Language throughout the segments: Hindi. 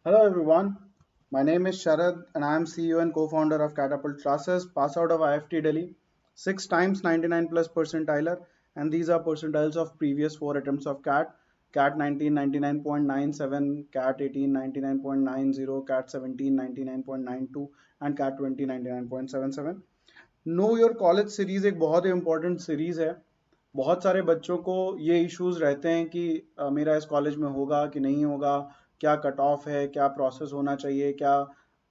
Hello everyone, my name is Sharad and I am CEO and co-founder of Catapult Classes, pass out of IFT Delhi, 6 times 99 plus percentiler, and these are percentiles of previous 4 attempts of CAT 19 99.97, CAT 18 99.90, CAT 17 99.92 and CAT 20 99.77. Know your college series एक बहुत ही इंपॉर्टेंट सीरीज है। बहुत सारे बच्चों को ये इश्यूज रहते हैं कि मेरा इस कॉलेज में होगा कि नहीं होगा, क्या कट ऑफ है, क्या प्रोसेस होना चाहिए, क्या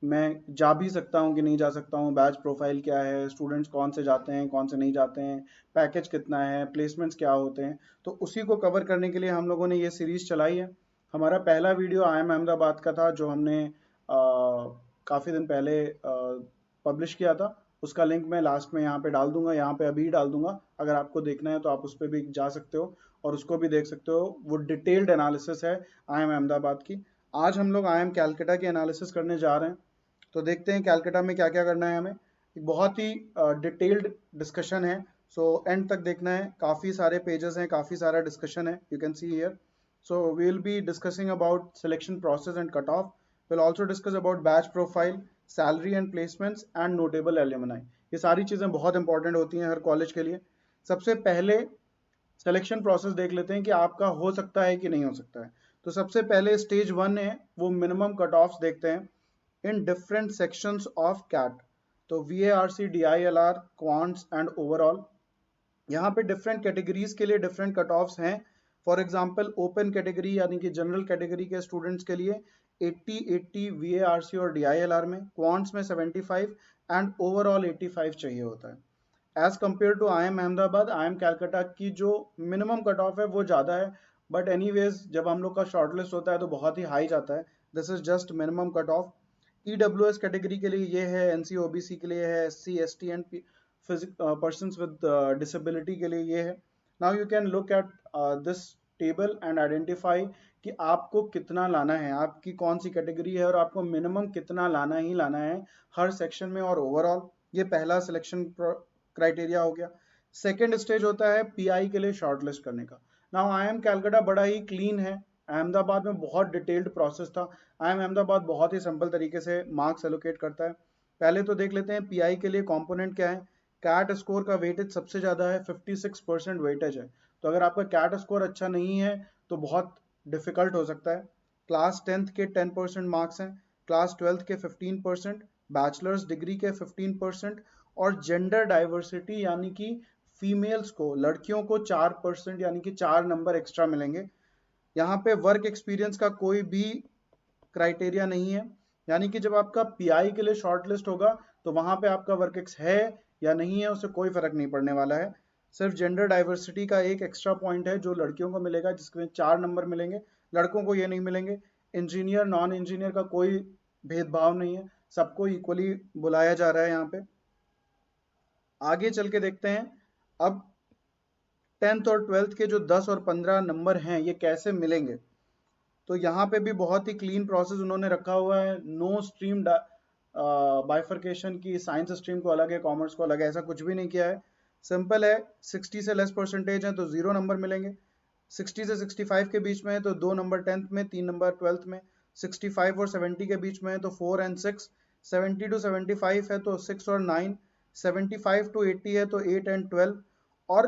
मैं जा भी सकता हूँ कि नहीं जा सकता हूँ, बैच प्रोफाइल क्या है, स्टूडेंट्स कौन से जाते हैं कौन से नहीं जाते हैं, पैकेज कितना है, प्लेसमेंट्स क्या होते हैं। तो उसी को कवर करने के लिए हम लोगों ने ये सीरीज चलाई है। हमारा पहला वीडियो आई एम अहमदाबाद का था जो हमने काफ़ी दिन पहले पब्लिश किया था। उसका लिंक मैं लास्ट में यहाँ पे डाल दूंगा, यहाँ पे अभी डाल दूंगा। अगर आपको देखना है तो आप उस पर भी जा सकते हो और उसको भी देख सकते हो। वो डिटेल्ड एनालिसिस है आई एम अहमदाबाद की। आज हम लोग आई एम कैलकटा की एनालिसिस करने जा रहे हैं। तो देखते हैं कैलकटा में क्या क्या करना है हमें। एक बहुत ही डिटेल्ड डिस्कशन है, सो एंड तक देखना है। काफ़ी सारे पेजेस हैं, काफ़ी सारा डिस्कशन है, you can see here. So we will be discussing about selection process and cut off. Will also discuss about batch profile, salary and placements and notable alumni. ये सारी चीज़ें बहुत इंपॉर्टेंट होती हैं हर कॉलेज के लिए। सबसे पहले सिलेक्शन प्रोसेस देख लेते हैं कि आपका हो सकता है कि नहीं हो सकता है। तो सबसे पहले स्टेज 1 है, वो मिनिमम कट ऑफ्स देखते हैं in different sections of CAT. तो V A R C, D I L R, quants and overall, यहाँ पे डिफरेंट कैटेगरीज के लिए डिफरेंट कट ऑफ्स हैं। फॉर एग्जांपल ओपन कैटेगरी यानी कि जनरल कैटेगरी के स्टूडेंट्स के लिए 80 वी ए आर सी और डी आई एल आर में, क्वांट्स में 75 एंड ओवरऑल 85 चाहिए होता है। As compare to I M Ahmedabad, I M Calcutta की जो मिनिमम कट ऑफ है वो ज़्यादा है, बट एनीवेज जब हम लोग का शॉर्टलिस्ट होता है तो बहुत ही हाई जाता है। This is just minimum cut off. E W S category के लिए ये है, N C O B C के लिए है, S C S T and persons with disability के लिए ये है। Now you can look at this table and identify कि आपको कितना लाना है, आपकी कौन सी कैटेगरी है और आपको मिनिमम कितना लाना ही लाना है हर सेक्शन में और ओवरऑल। ये पहला सिलेक्शन क्राइटेरिया हो गया। सेकेंड स्टेज होता है पीआई के लिए शॉर्टलिस्ट करने का। नाउ आई एम कैलकाटा बड़ा ही क्लीन है, अहमदाबाद में बहुत डिटेल्ड प्रोसेस था। आई एम अहमदाबाद बहुत ही सिंपल तरीके से मार्क्स एलोकेट करता है। पहले तो देख लेते हैं पीआई के लिए कंपोनेंट क्या है। कैट स्कोर का वेटेज सबसे ज़्यादा है, 56% वेटेज है। तो अगर आपका कैट स्कोर अच्छा नहीं है तो बहुत डिफिकल्ट हो सकता है। क्लास 10th के 10% मार्क्स हैं, क्लास 12th के 15%, बैचलर्स डिग्री के 15% और जेंडर डाइवर्सिटी यानी कि फीमेल्स को, लड़कियों को 4% यानी कि 4 नंबर एक्स्ट्रा मिलेंगे। यहाँ पे वर्क एक्सपीरियंस का कोई भी क्राइटेरिया नहीं है, यानी कि जब आपका पीआई के लिए शॉर्ट लिस्ट होगा तो वहां पे आपका वर्क एक्स है या नहीं है उससे कोई फर्क नहीं पड़ने वाला है। सिर्फ जेंडर डाइवर्सिटी का एक एक्स्ट्रा पॉइंट है जो लड़कियों को मिलेगा, जिसमें 4 नंबर मिलेंगे, लड़कों को ये नहीं मिलेंगे। इंजीनियर नॉन इंजीनियर का कोई भेदभाव नहीं है, सबको इक्वली बुलाया जा रहा है यहाँ पे। आगे चल के देखते हैं अब 10th और 12th के जो 10 और 15 नंबर हैं ये कैसे मिलेंगे। तो यहाँ पे भी बहुत ही क्लीन प्रोसेस उन्होंने रखा हुआ है। नो स्ट्रीम बाइफर्केशन की, साइंस स्ट्रीम को अलग है, कॉमर्स को अलग है, ऐसा कुछ भी नहीं किया है। सिंपल है, 60 से लेस परसेंटेज है तो 0 नंबर मिलेंगे, 60 से 65 के बीच में है तो 2 नंबर 10th में, 3 नंबर 12th में, 65 और 70 के बीच में है तो 4 एंड 6, 70 टू 75 है तो 6 और 9, 75 टू 80 है तो 8 एंड 12। और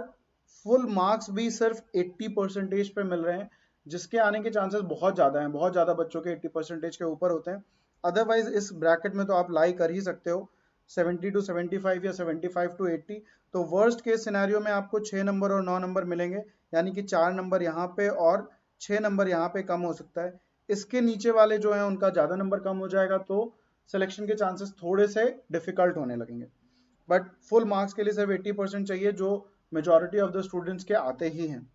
फुल मार्क्स भी सिर्फ 80% पे मिल रहे हैं, जिसके आने के चांसेस बहुत ज़्यादा हैं, बहुत ज़्यादा बच्चों के 80% के ऊपर होते हैं। अदरवाइज इस ब्रैकेट में तो आप लाई कर ही सकते हो 70 टू 75 या 75 टू 80। तो वर्स्ट केस सिनेरियो में आपको 6 नंबर और 9 नंबर मिलेंगे, यानी कि 4 नंबर यहाँ पे और 6 नंबर यहाँ पे कम हो सकता है। इसके नीचे वाले जो हैं उनका ज़्यादा नंबर कम हो जाएगा तो सिलेक्शन के चांसेस थोड़े से डिफिकल्ट होने लगेंगे। बट फुल मार्क्स के लिए सिर्फ 80% चाहिए, जो मेजॉरिटी ऑफ द स्टूडेंट्स के आते ही हैं।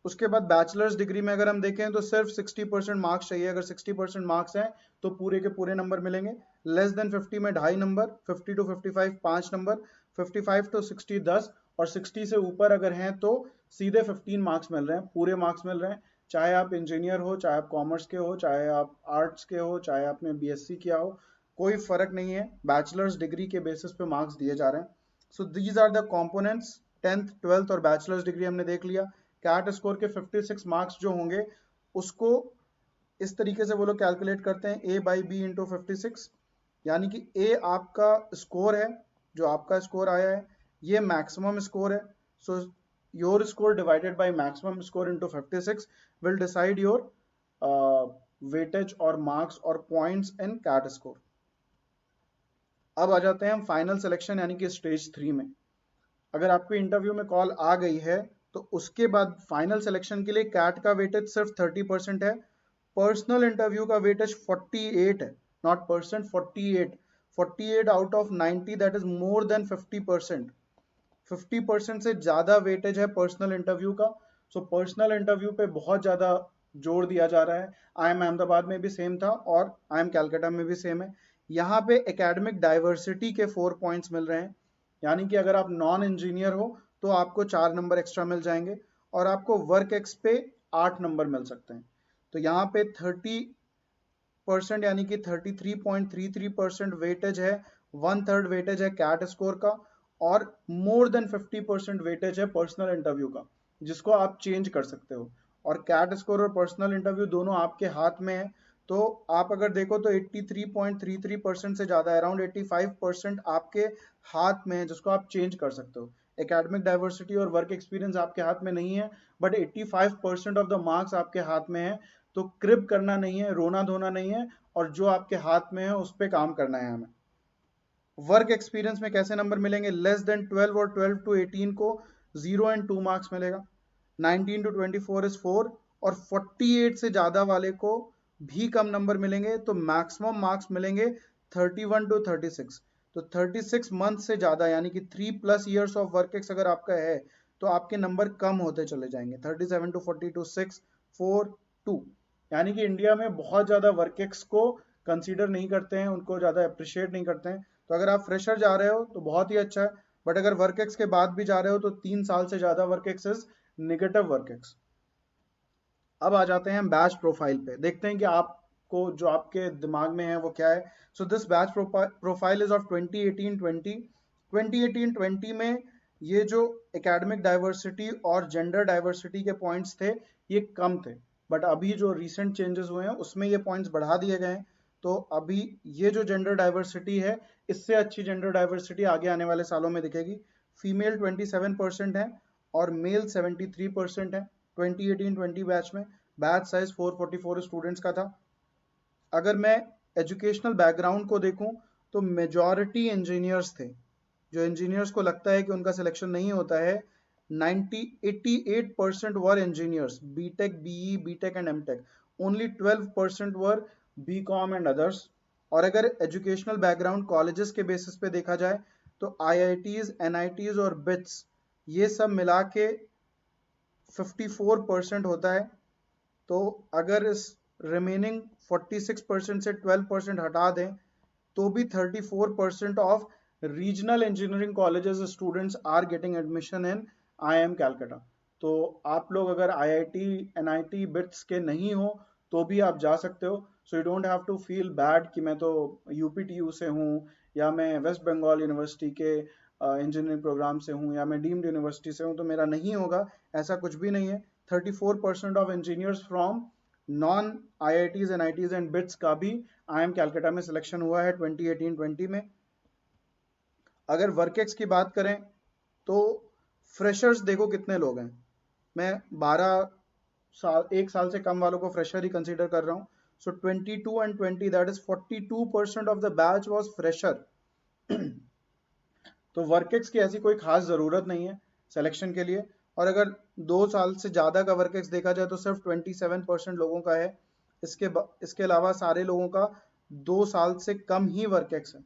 उसके बाद बैचलर्स डिग्री में अगर हम देखें तो सिर्फ 60% मार्क्स चाहिए। अगर 60% मार्क्स हैं तो पूरे के पूरे नंबर मिलेंगे। लेस देन 50 में 2.5 नंबर, 50 टू 55 5 नंबर, 55 टू 60 10, और 60 से ऊपर अगर हैं तो सीधे 15 मार्क्स मिल रहे हैं, पूरे मार्क्स मिल रहे हैं। चाहे आप इंजीनियर हो, चाहे आप कॉमर्स के हो, चाहे आप आर्ट्स के हो, चाहे आपने बीएससी किया हो, कोई फर्क नहीं है, बैचलर्स डिग्री के बेसिस पे मार्क्स दिए जा रहे हैं। So these are the components. 10th 12th और बैचलर्स डिग्री हमने देख लिया। कैट स्कोर के 56 मार्क्स जो होंगे उसको इस तरीके से वो लोग कैलकुलेट करते हैं a बाई बी इंटू 56, यानी कि a आपका स्कोर है, जो आपका स्कोर आया है, ये मैक्सिमम स्कोर है। So your score divided by maximum score into 56 will decide your weightage और मार्क्स और पॉइंट्स इन कैट स्कोर। अब आ जाते हैं हम फाइनल सिलेक्शन यानी कि स्टेज 3 में। अगर आपको इंटरव्यू में कॉल आ गई है तो उसके बाद फाइनल सिलेक्शन के लिए कैट का वेटेज सिर्फ 30% है, पर्सनल इंटरव्यू का वेटेज 48 है, not percent, 48, 48 out of 90, that is more than 50%। 50% से ज़्यादा वेटेज है पर्सनल इंटरव्यू का। सो पर्सनल इंटरव्यू पे बहुत ज़्यादा जोर दिया जा रहा है। IIM अहमदाबाद में भी सेम था और IIM कैलकाटा में भी सेम है। यहाँ पे एकेडमिक डाइवर्सिटी के 4 पॉइंट्स मिल रहे हैं, यानी कि अगर आप नॉन इंजीनियर हो तो आपको 4 नंबर एक्स्ट्रा मिल जाएंगे और आपको वर्क एक्स पे 8 नंबर मिल सकते हैं। तो यहाँ पे 30% यानी कि 33.33% वेटेज है, 1/3 वेटेज है कैट स्कोर का, और मोर देन 50% वेटेज है पर्सनल इंटरव्यू का, जिसको आप चेंज कर सकते हो। और कैट स्कोर और पर्सनल इंटरव्यू दोनों आपके हाथ में है। तो आप अगर देखो तो 83.33% से ज़्यादा, अराउंड 85% आपके हाथ में है, जिसको आप चेंज कर सकते हो। एकेडमिक डाइवर्सिटी और वर्क एक्सपीरियंस आपके हाथ में नहीं है, बट 85% ऑफ द मार्क्स आपके हाथ में है। तो क्रिप करना नहीं है, रोना धोना नहीं है, और जो आपके हाथ में है उस पर काम करना है हमें। वर्क एक्सपीरियंस में कैसे नंबर मिलेंगे? लेस देन 12 और 12 टू 18 को 0 एंड 2 मार्क्स मिलेगा, 19 टू 24 इज 4, और 48 से ज़्यादा वाले को भी कम नंबर मिलेंगे, तो मैक्सिमम मार्क्स मिलेंगे 31 टू 36। तो 36 मंथ से ज़्यादा यानी कि 3+ ईयर्स ऑफ वर्क एक्स अगर आपका है तो आपके नंबर कम होते चले जाएंगे, 37 टू 42, 6, 4, 2। यानी कि इंडिया में बहुत ज़्यादा वर्क एक्स को कंसीडर नहीं करते हैं, उनको ज़्यादा अप्रिशिएट नहीं करते हैं। तो अगर आप फ्रेशर जा रहे हो तो बहुत ही अच्छा है, बट अगर वर्क एक्स के बाद भी जा रहे हो तो 3 साल से ज़्यादा work ex is negative work ex. अब आ जाते हैं बैच प्रोफाइल पे, देखते हैं कि आपको जो आपके दिमाग में है वो क्या है। So this batch profile is of 2018-20। 2018-20 में ये जो एकेडमिक डाइवर्सिटी और जेंडर डाइवर्सिटी के पॉइंट्स थे ये कम थे, बट अभी जो रिसेंट चेंजेस हुए हैं उसमें ये पॉइंट्स बढ़ा दिए गए हैं। तो अभी ये जो जेंडर डाइवर्सिटी है, इससे अच्छी जेंडर डाइवर्सिटी आगे आने वाले सालों में दिखेगी। फीमेल 27% है और मेल 73% है 2018-20 बैच में। बैच साइज 444 स्टूडेंट्स का था। अगर मैं एजुकेशनल बैकग्राउंड को देखूं तो मेजॉरिटी इंजीनियर्स थे। जो इंजीनियर्स को लगता है कि उनका सिलेक्शन नहीं होता है, 88% were engineers, BTech, BE, BTech and MTech. Only 12% were BCom and others. और अगर एजुकेशनल बैकग्राउंड कॉलेजेस के बेसिस पे देखा जाए तो आईआईटीज, एनआईटीज और बिट्स, ये सब मिला के 54% होता है। तो अगर इस रिमेनिंग 46% से 12% हटा दें तो भी 34% of regional engineering colleges students are getting admission in IIM Calcutta. तो आप लोग अगर IIT, NIT, बिट्स के नहीं हो तो भी आप जा सकते हो। So you don't have to feel bad कि मैं तो UPTU से हूँ या मैं वेस्ट बंगाल यूनिवर्सिटी के इंजीनियरिंग प्रोग्राम से हूँ या मैं डीम्ड यूनिवर्सिटी से हूँ तो मेरा नहीं होगा, ऐसा कुछ भी नहीं है। 34% of engineers from non IITs, NITs and bits का भी IIM कैलकाटा में सिलेक्शन हुआ है 2018-20 में। अगर वर्केक्स की बात करें तो फ्रेशर्स देखो कितने लोग हैं। मैं 1 साल से कम वालों को फ्रेशर ही कंसीडर कर रहा हूँ। सो 22 and 20, that is 42% of the batch was fresher. तो वर्केक्स की ऐसी कोई खास ज़रूरत नहीं है सिलेक्शन के लिए। और अगर 2 साल से ज़्यादा का वर्केक्स देखा जाए तो सिर्फ 27% लोगों का है। इसके अलावा सारे लोगों का 2 साल से कम ही वर्केक्स है।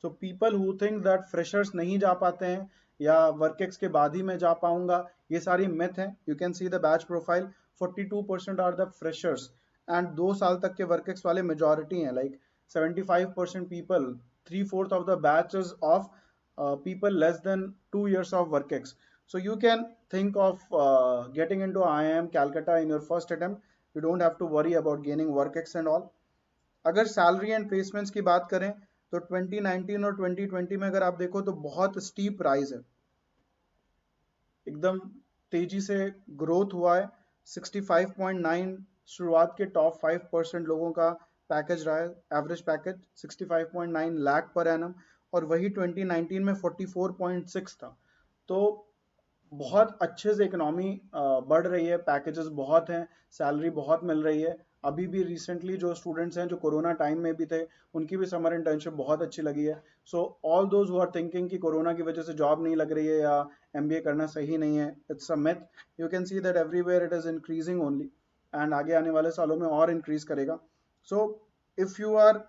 So people who think that freshers नहीं जा पाते हैं या वर्केक्स के बाद ही मैं जा पाऊंगा, ये सारी मिथ है। You can see the batch profile, 42% are the freshers and 2 साल तक के वर्केक्स वाले मेजॉरिटी हैं, like 75% people, 3/4 of the batches of people less than 2 years of work ex. So you can think of getting into IIM Calcutta in your first attempt. You don't have to worry about gaining work ex and all. अगर सैलरी एंड प्लेसमेंट्स की बात करें तो 2019 और 2020 में अगर आप देखो तो बहुत स्टीप राइज है, एकदम तेजी से ग्रोथ हुआ है। 65.9 शुरुआत के टॉप 5% लोगों का पैकेज रहा है, average package 65.9 lakh per annum, और वही 2019 में 44.6 था। तो बहुत अच्छे से इकोनॉमी बढ़ रही है, पैकेजेस बहुत हैं, सैलरी बहुत मिल रही है। अभी भी रिसेंटली जो स्टूडेंट्स हैं जो कोरोना टाइम में भी थे, उनकी भी समर इंटर्नशिप बहुत अच्छी लगी है। So all those who are thinking कि कोरोना की वजह से जॉब नहीं लग रही है या एमबीए करना सही नहीं है, it's a myth. You can see that everywhere it is increasing only, and आगे आने वाले सालों में और इंक्रीज करेगा। So if you are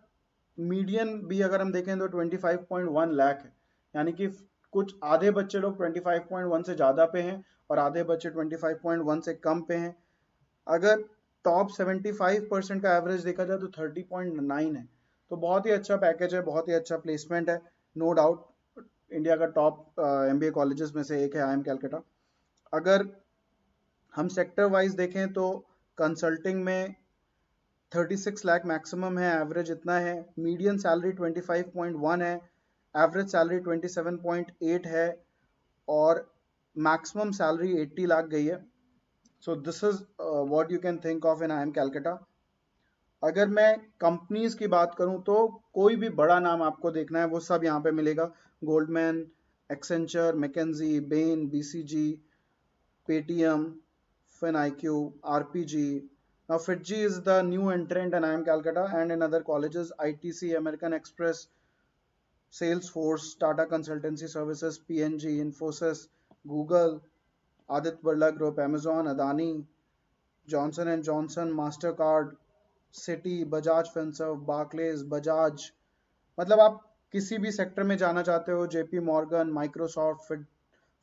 median भी अगर हम देखें तो 25.1 लाख है, यानी कि कुछ आधे बच्चे लोग 25.1 से ज़्यादा पे हैं और आधे बच्चे 25.1 से कम पे हैं। अगर टॉप 75% का एवरेज देखा जाए तो 30.9 है। तो बहुत ही अच्छा पैकेज है, बहुत ही अच्छा प्लेसमेंट है, नो डाउट। इंडिया का टॉप एमबीए कॉलेजेस में से एक है आईएम कैलकाटा। अगर हम सेक्टर वाइज देखें तो कंसल्टिंग में 36 लाख मैक्सिमम है, एवरेज इतना है। मीडियन सैलरी 25.1 है, एवरेज सैलरी 27.8 है, और मैक्सिमम सैलरी 80 लाख गई है। So this is what you can think of in IM Calcutta. अगर मैं कंपनीज की बात करूं तो कोई भी बड़ा नाम आपको देखना है वो सब यहाँ पे मिलेगा। Goldman, Accenture, McKinsey, Bain, BCG, Paytm, FinIQ, RPG. Now FitG is the new entrant in IIM Calcutta, and in other colleges ITC, American Express, Salesforce, Tata Consultancy Services, PNG, Infosys, Google, Aditya Birla Group, Amazon, Adani, Johnson and Johnson, Mastercard, Citi, Bajaj Finserv, Barclays, Bajaj। मतलब आप किसी भी सेक्टर में जाना चाहते हो, जेपी मॉर्गन, माइक्रोसॉफ्ट,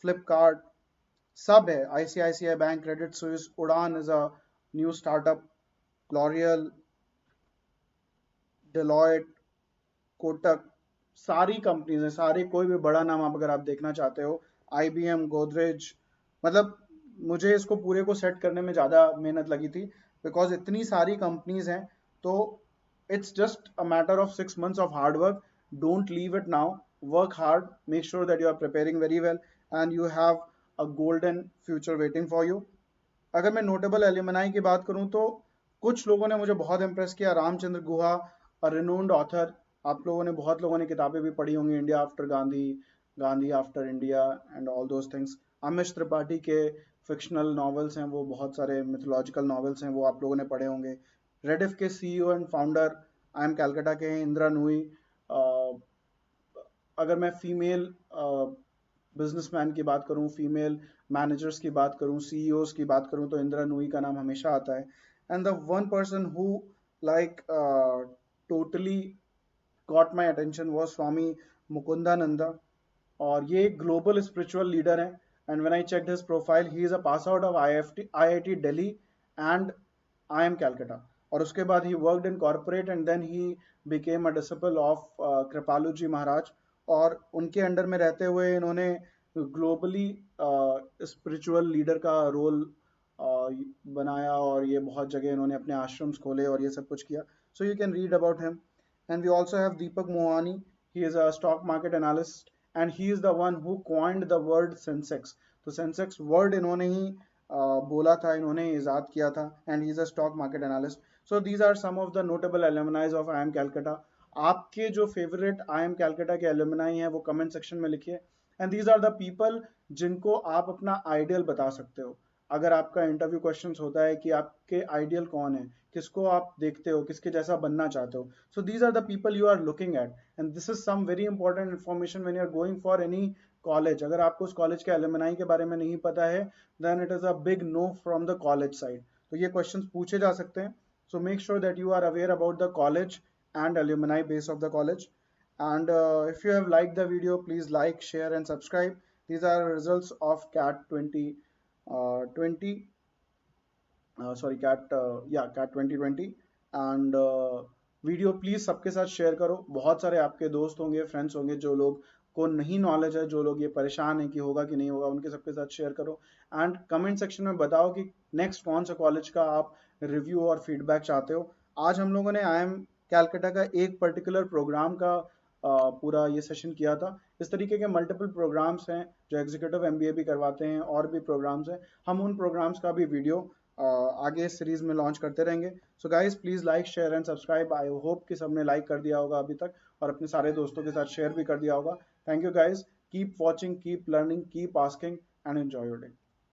फ्लिपकार्ट, सब है। आईसीआईसीआई बैंक, क्रेडिट स्विस, उड़ान is a new startup, L'Oréal, Deloitte, Kotak, सारी कंपनीज हैं, सारी। कोई भी बड़ा नाम आप अगर आप देखना चाहते हो, आईबीएम, गोदरेज, मतलब मुझे इसको पूरे को सेट करने में ज़्यादा मेहनत लगी थी, बिकॉज इतनी सारी कंपनीज हैं। तो it's just a matter of 6 months of hard work. Don't leave it now, work hard, make sure that you are preparing very well, and you have a golden future waiting for you. अगर मैं नोटेबल एल्यूमनाई की बात करूं तो कुछ लोगों ने मुझे बहुत इंप्रेस किया। रामचंद्र गुहा, अ रिनोन्ड ऑथर, आप लोगों ने बहुत लोगों ने किताबें भी पढ़ी होंगी, India after Gandhi, Gandhi after India, and all those things. Amish Tripathi के फिक्शनल नॉवेल्स हैं, वो बहुत सारे मिथोलॉजिकल नॉवेल्स हैं, वो आप लोगों ने पढ़े होंगे। रेडिफ के CEO and founder I M Calcutta के हैं, इंदिरा नूई। अगर मैं फीमेल बिजनेसमैन की बात करूं, फीमेल मैनेजर्स की बात करूं, सीईओज की बात करूं, तो इंदिरा नूई का नाम हमेशा आता है। And the one person who like totally got my attention was Swami Mukundananda, और ये एक ग्लोबल स्पिरिचुअल लीडर है। And when I checked his profile, he is a pass out of IIT Delhi and IIM Calcutta, और उसके बाद he worked in corporate and then he became a disciple of Kripalu ji Maharaj. और उनके अंडर में रहते हुए इन्होंने ग्लोबली स्पिरिचुअल लीडर का रोल बनाया, और ये बहुत जगह इन्होंने अपने आश्रम्स खोले और ये सब कुछ किया। So you can read about him. And we also have Deepak Mohoni, he is a stock market analyst, and he is the one who coined the word Sensex. तो सेंसेक्स वर्ड इन्होंने ही बोला था, इन्होंने ईजाद किया था, and he is a stock market analyst. So these are some of the notable alumnis of I M Calcutta. आपके जो फेवरेट आई एम कैलकाटा के एलुमनाई हैं वो कमेंट सेक्शन में लिखिए। And these are the people जिनको आप अपना आइडियल बता सकते हो। अगर आपका इंटरव्यू क्वेश्चन होता है कि आपके आइडियल कौन है, किसको आप देखते हो, किसके जैसा बनना चाहते हो, so these are the people you are looking at. And this is some very important information when you are going for any college. अगर आपको उस कॉलेज के एलुमनाई के बारे में नहीं पता है, then it is a big no from the college side. तो ये questions पूछे जा सकते हैं. So make sure that you are aware about the college and alumni base of the college. And if you have liked the video, please like, share, and subscribe. These are results of CAT 2020. Sorry, CAT 2020. And video please सबके साथ शेयर करो। बहुत सारे आपके दोस्त होंगे, फ्रेंड्स होंगे, जो लोग को नहीं नॉलेज है, जो लोग ये परेशान है कि होगा कि नहीं होगा, उनके सबके साथ शेयर करो। एंड कमेंट सेक्शन में बताओ कि नेक्स्ट कौन सा कॉलेज का आप रिव्यू और फीडबैक चाहते हो। आज हम लोगों ने आई एम कैलकाटा का एक पर्टिकुलर प्रोग्राम का पूरा ये सेशन किया था। इस तरीके के मल्टीपल प्रोग्राम्स हैं जो एग्जीक्यूटिव एमबीए भी करवाते हैं, और भी प्रोग्राम्स हैं। हम उन प्रोग्राम्स का भी वीडियो आगे इस सीरीज में लॉन्च करते रहेंगे। So guys please like share and subscribe. I hope कि सबने लाइक कर दिया होगा अभी तक और अपने सारे दोस्तों के साथ शेयर भी कर दिया होगा। Thank you guys, keep watching, keep learning, keep asking and enjoy your day.